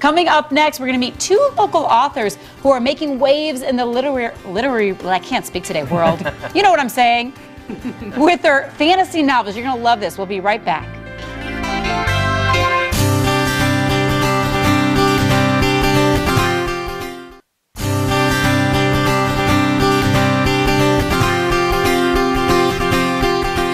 Coming up next, we're going to meet two local authors who are making waves in the literary, well, I can't speak today, world. You know what I'm saying? With their fantasy novels. You're going to love this. We'll be right back.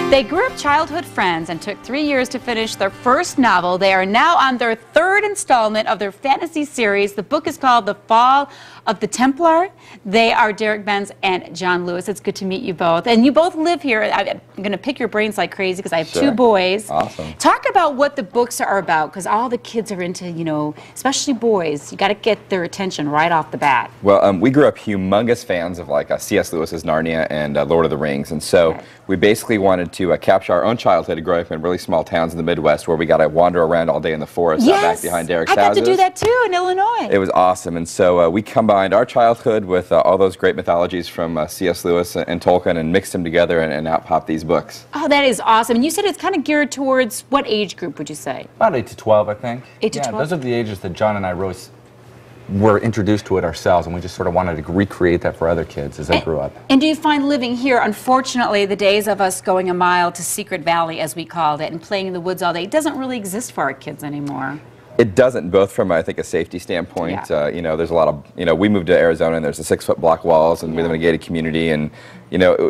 They grew up childhood friends and took 3 years to finish their first novel. They are now on their third installment of their fantasy series. The book is called The Fall of the Templar. They are Derek Benz and John Lewis. It's good to meet you both. And you both live here. I'm going to pick your brains like crazy because I have two boys. Awesome. Talk about what the books are about, because all the kids are into, you know, especially boys. You got to get their attention right off the bat. Well, we grew up humongous fans of like C.S. Lewis's Narnia and Lord of the Rings, and so we basically wanted to capture our own childhood growing up in really small towns in the Midwest where we got to wander around all day in the forest out back behind Derek's houses. I got to do that too in Illinois. It was awesome, and so we combined our childhood with all those great mythologies from C.S. Lewis and Tolkien and mixed them together and out popped these books. Oh, that is awesome. And you said it's kind of geared towards what age group would you say? About 8 to 12, I think. 8 to 12? Yeah, those are the ages that John and I really were introduced to it ourselves, and we just sort of wanted to recreate that for other kids as they grew up. And do you find living here, unfortunately, the days of us going a mile to Secret Valley, as we called it, and playing in the woods all day, it doesn't really exist for our kids anymore? It doesn't, both from, I think, a safety standpoint. You know, there's a lot of, you know, we moved to Arizona and there's the 6-foot block walls and we live in a gated community, and, you know,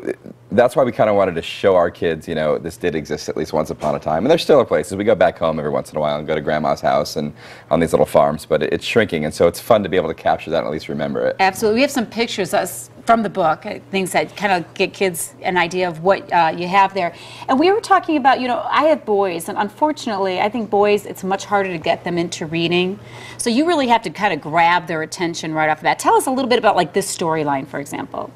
that's why we kind of wanted to show our kids, you know, this did exist at least once upon a time. And there still are places. We go back home every once in a while and go to grandma's house and on these little farms, but it's shrinking, and so it's fun to be able to capture that and at least remember it. Absolutely. We have some pictures from the book, things that kind of get kids an idea of what you have there. And we were talking about, you know, I have boys, and unfortunately, I think boys, it's much harder to get them into reading. So you really have to kind of grab their attention right off the bat. Tell us a little bit about, like, this storyline, for example.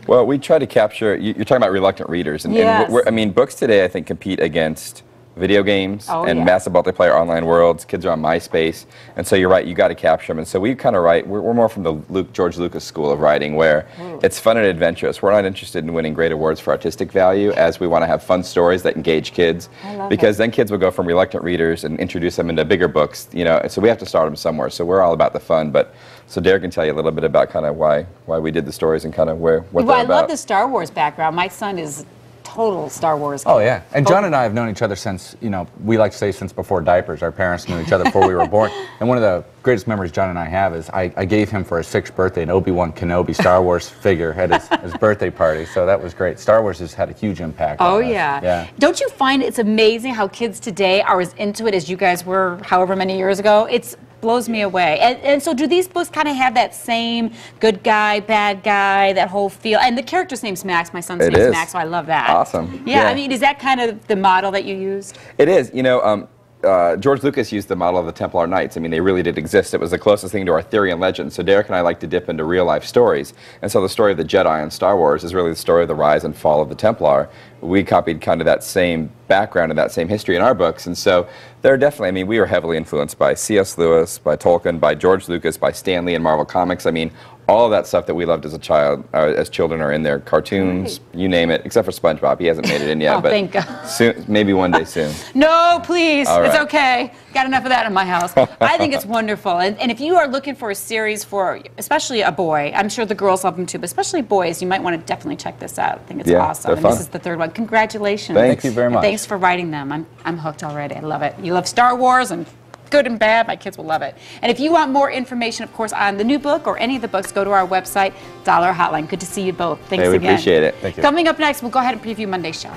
Well, we try to capture, you're talking about reluctant readers, and, I mean, books today, I think, compete against video games and massive multiplayer online worlds. Kids are on MySpace, and so you're right, you got to capture them. And so we kind of write, we're more from the George Lucas school of writing, where it's fun and adventurous. We're not interested in winning great awards for artistic value, as we want to have fun stories that engage kids, because then kids will go from reluctant readers and introduce them into bigger books, you know, so we have to start them somewhere. So we're all about the fun, but so Derek can tell you a little bit about kind of why we did the stories and kind of what they're about. I love the Star Wars background. My son is total Star Wars kid. Oh, yeah. And John and I have known each other since, you know, we like to say since before diapers. Our parents knew each other before we were born. And one of the greatest memories John and I have is I gave him for his 6th birthday an Obi-Wan Kenobi Star Wars figure at his birthday party. So that was great. Star Wars has had a huge impact on us. Yeah. Don't you find it's amazing how kids today are as into it as you guys were however many years ago? It blows me away. And so do these books kind of have that same good guy, bad guy, that whole feel? And the character's name's Max. My son's name's Max, so I love that. Awesome. Yeah, I mean, is that kind of the model that you used? It is. You know, George Lucas used the model of the Templar Knights. I mean, they really did exist. It was the closest thing to Arthurian legend. So Derek and I like to dip into real-life stories. And so the story of the Jedi in Star Wars is really the story of the rise and fall of the Templar. We copied kind of that same background and that same history in our books. And so they're definitely, I mean, we were heavily influenced by C.S. Lewis, by Tolkien, by George Lucas, by Stan Lee and Marvel Comics. I mean, all of that stuff that we loved as a child, as children, are in there. Cartoons, you name it, except for SpongeBob. He hasn't made it in yet, but thank God. Soon, maybe one day soon. No, please. All right. It's okay. Got enough of that in my house. I think it's wonderful. And if you are looking for a series for, especially a boy, I'm sure the girls love them too, but especially boys, you might want to definitely check this out. I think it's awesome. And this is the 3rd one. Congratulations. Thank you very much. And thanks for writing them. I'm hooked already. I love it. You love Star Wars and good and bad. My kids will love it. And if you want more information, of course, on the new book or any of the books, go to our website, Dollar Hotline. Good to see you both. Thanks again. We appreciate it. Thank you. Coming up next, we'll go ahead and preview Monday's show.